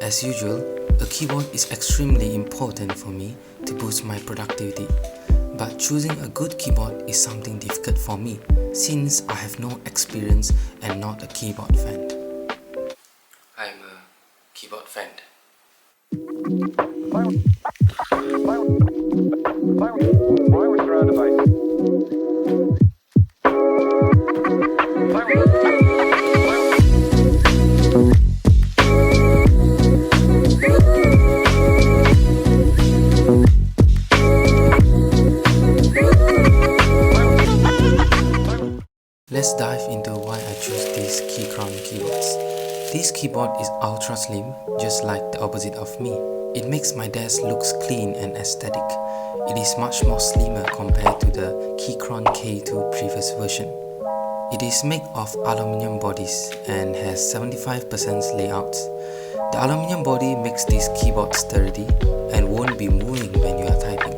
As usual, a keyboard is extremely important for me to boost my productivity. But choosing a good keyboard is something difficult for me since I have no experience and not a keyboard fan. I'm a keyboard fan. Wireless surround device. Let's dive into why I choose these Keychron keyboards. This keyboard is ultra slim, just like the opposite of me. It makes my desk looks clean and aesthetic. It is much more slimmer compared to the Keychron K2 previous version. It is made of aluminium bodies and has 75% layouts. The aluminium body makes this keyboard sturdy and won't be moving when you are typing.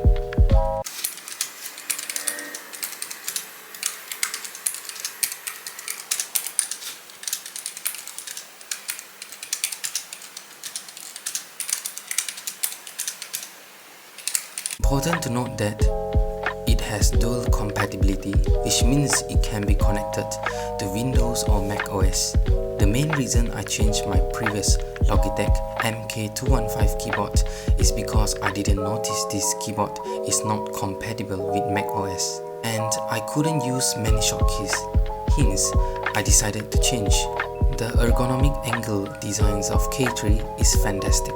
Important to note that it has dual compatibility, which means it can be connected to Windows or Mac OS. The main reason I changed my previous Logitech MK215 keyboard is because I didn't notice this keyboard is not compatible with Mac OS and I couldn't use many shortkeys. Hence, I decided to change. The ergonomic angle designs of K3 is fantastic,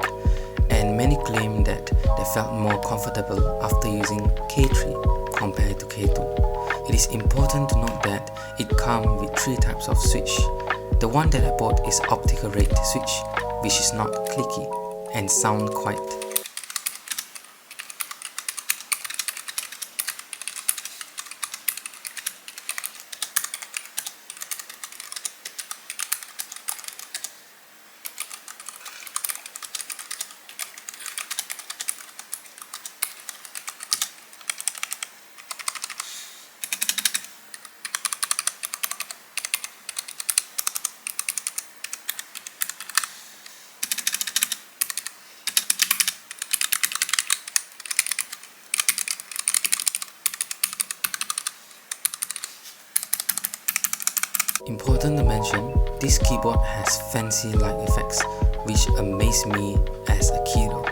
and many claim that they felt more comfortable after using K3 compared to K2. It is important to note that it comes with 3 types of switch. The one that I bought is optical red switch, which is not clicky and sound quiet. Important to mention, this keyboard has fancy light effects, which amaze me as a kiddo.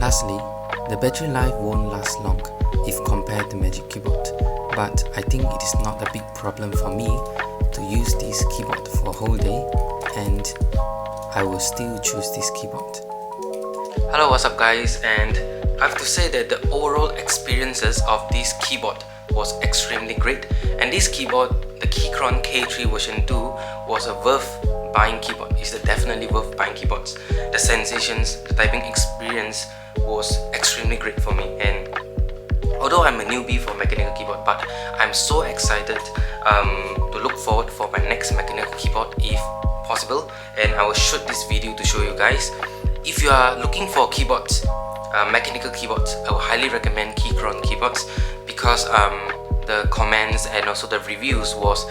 Lastly, the battery life won't last long if compared to Magic Keyboard, but I think it is not a big problem for me to use this keyboard for a whole day, and I will still choose this keyboard. Hello, what's up guys, and I have to say that the overall experiences of this keyboard was extremely great, and this keyboard, the Keychron K3 version 2, was a worth buying keyboard. It's definitely worth buying keyboards. The sensations, the typing experience was extremely great for me, and although I'm a newbie for mechanical keyboard, but I'm so excited to look forward for my next mechanical keyboard if possible, and I will shoot this video to show you guys. If you are looking for keyboards, mechanical keyboards, I would highly recommend Keychron keyboards because the comments and also the reviews was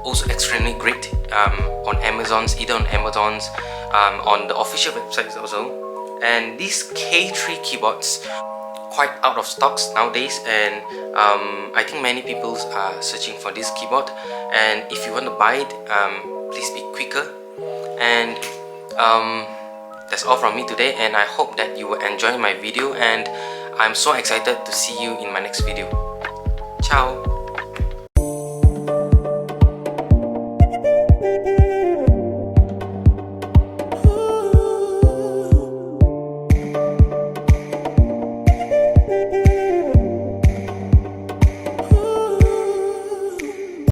also extremely great on Amazon's, on the official websites also. And these K3 keyboards quite out of stocks nowadays, and I think many people are searching for this keyboard, and if you want to buy it, please be quicker. And that's all from me today, and I hope that you will enjoy my video, and I'm so excited to see you in my next video. Ciao!